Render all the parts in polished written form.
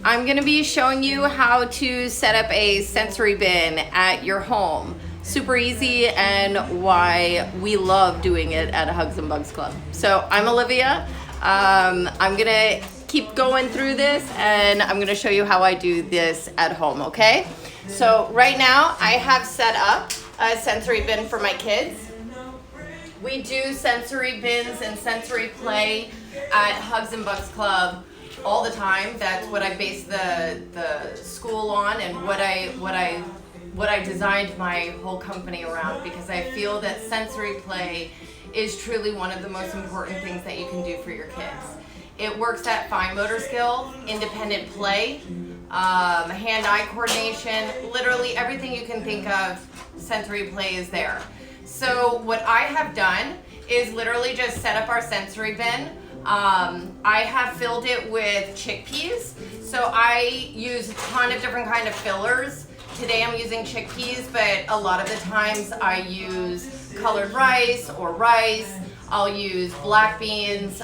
I'm gonna be showing you how to set up a sensory bin at your home. Super easy, and why we love doing it at Hugs and Bugs Club. So I'm Olivia. I'm gonna keep going through this, and I'm gonna show you how I do this at home, okay? So right now I have set up a sensory bin for my kids. We do sensory bins and sensory play at Hugs and Bugs Club all the time. That's what I base the school on, and what I designed my whole company around, because I feel that sensory play is truly one of the most important things that you can do for your kids. It works at fine motor skill, independent play, hand-eye coordination, literally everything you can think of, sensory play is there. So what I have done is literally just set up our sensory bin. I have filled it with chickpeas. So I use a ton of different kind of fillers. Today I'm using chickpeas, but a lot of the times I use colored rice or rice. I'll use black beans,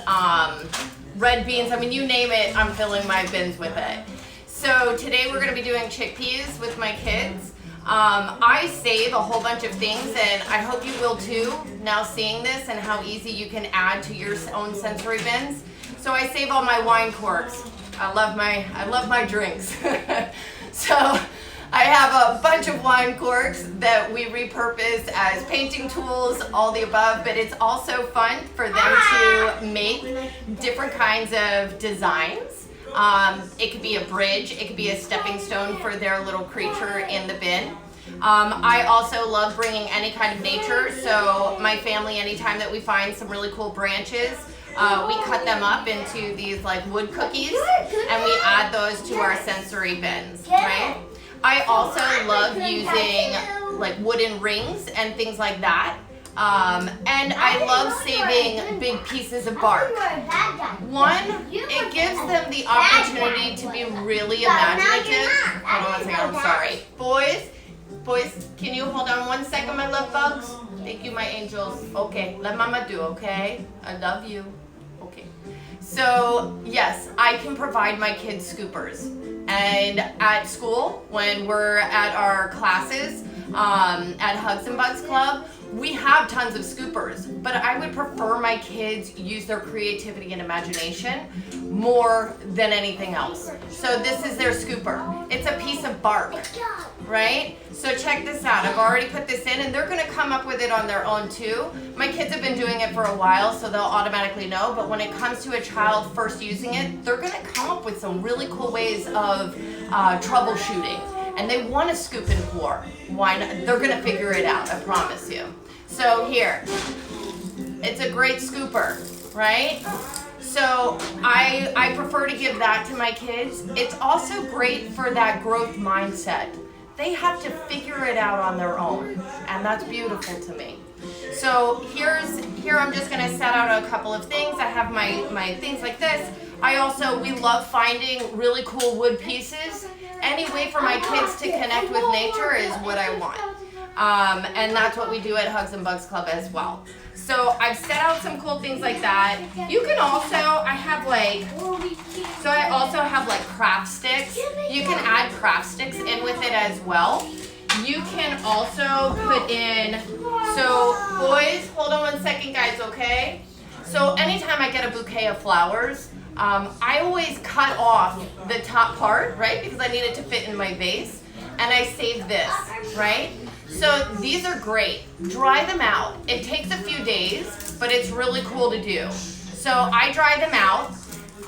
red beans. I mean, you name it, I'm filling my bins with it. So today we're gonna be doing chickpeas with my kids. I save a whole bunch of things, and I hope you will too, now seeing this and how easy you can add to your own sensory bins. So I save all my wine corks. I love my drinks. So I have a bunch of wine corks that we repurpose as painting tools, all the above, but it's also fun for them to make different kinds of designs. It could be a bridge, it could be a stepping stone for their little creature in the bin. I also love bringing any kind of nature, so my family, anytime that we find some really cool branches, we cut them up into these like wood cookies, and we add those to our sensory bins, right? I also love using like wooden rings and things like that. And I love saving big pieces of bark. One, it gives them the opportunity to be really imaginative. Hold on a second, I'm sorry. Boys, can you hold on 1 second, my love bugs? Thank you, my angels. Okay, let mama do, okay? I love you. Okay. So, yes, I can provide my kids scoopers. And at school, when we're at our classes, at Hugs and Bugs Club, we have tons of scoopers, but I would prefer my kids use their creativity and imagination more than anything else. So this is their scooper. It's a piece of bark, right? So check this out. I've already put this in, and they're gonna come up with it on their own too. My kids have been doing it for a while, so they'll automatically know, but when it comes to a child first using it, they're gonna come up with some really cool ways of troubleshooting. And they want to scoop and pour. Why not? They're gonna figure it out, I promise you. So here, it's a great scooper, right? So I prefer to give that to my kids. It's also great for that growth mindset. They have to figure it out on their own, and that's beautiful to me. So here I'm just gonna set out a couple of things. I have my things like this. We love finding really cool wood pieces. Any way for my kids to connect with nature is what I want. And that's what we do at Hugs and Bugs Club as well. So I've set out some cool things like that. You can also, I also have like craft sticks. You can add craft sticks in with it as well. You can also put in, so boys, hold on 1 second guys, okay? So anytime I get a bouquet of flowers, I always cut off the top part, right? Because I need it to fit in my vase. And I save this, right? So these are great. Dry them out. It takes a few days, but it's really cool to do. So I dry them out,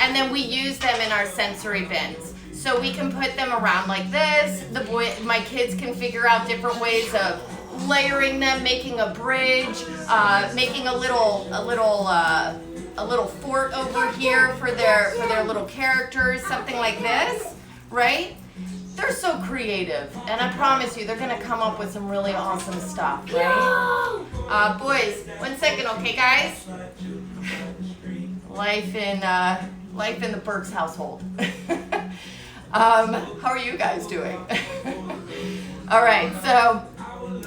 and then we use them in our sensory bins. So we can put them around like this. My kids can figure out different ways of layering them, making a bridge, making a little fort over here for their little characters, something like this, right? They're so creative, and I promise you, they're gonna come up with some really awesome stuff, right? Boys, 1 second, okay, guys? Life in the Burks household. How are you guys doing? All right, so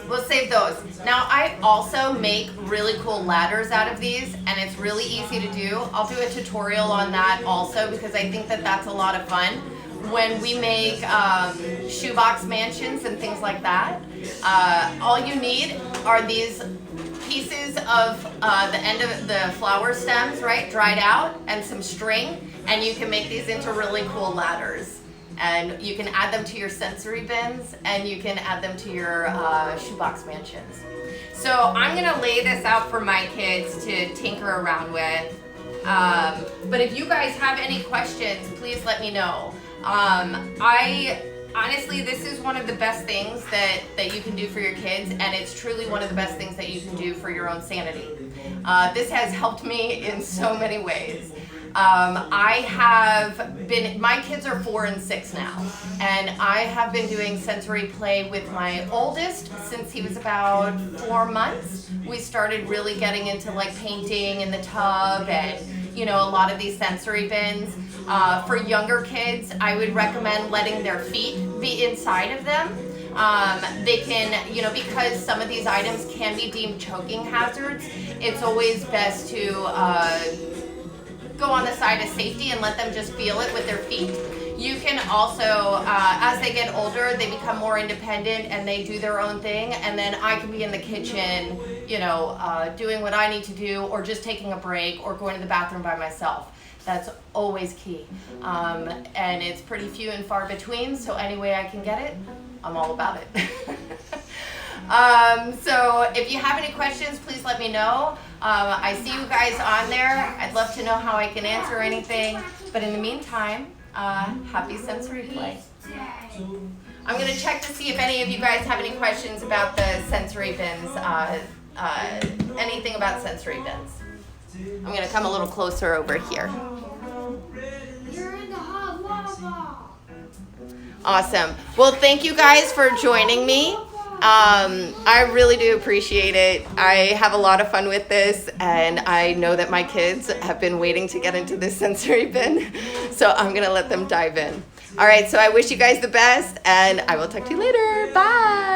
we'll save those. Now I also make really cool ladders out of these, and it's really easy to do. I'll do a tutorial on that also, because I think that that's a lot of fun. when we make shoebox mansions and things like that, all you need are these pieces of the end of the flower stems, right, dried out, and some string, and you can make these into really cool ladders. And you can add them to your sensory bins, and you can add them to your shoebox mansions. So I'm gonna lay this out for my kids to tinker around with. But if you guys have any questions, please let me know. Honestly, this is one of the best things that you can do for your kids, and it's truly one of the best things that you can do for your own sanity. This has helped me in so many ways. My kids are 4 and 6 now, and I have been doing sensory play with my oldest since he was about 4 months. We started really getting into like painting in the tub and, you know, a lot of these sensory bins. For younger kids, I would recommend letting their feet be inside of them. They can, you know, because some of these items can be deemed choking hazards, it's always best to go on the side of safety and let them just feel it with their feet. You can also, as they get older, they become more independent and they do their own thing, and then I can be in the kitchen, you know, doing what I need to do, or just taking a break, or going to the bathroom by myself. That's always key. And it's pretty few and far between, so any way I can get it, I'm all about it. So if you have any questions, please let me know. I see you guys on there. I'd love to know how I can answer anything. But in the meantime, happy sensory play. I'm going to check to see if any of you guys have any questions about the sensory bins, anything about sensory bins. I'm going to come a little closer over here. You're in the hot lava. Awesome. Well, thank you guys for joining me. I really do appreciate it. I have a lot of fun with this, and I know that my kids have been waiting to get into this sensory bin, so I'm going to let them dive in. All right, so I wish you guys the best, and I will talk to you later. Bye.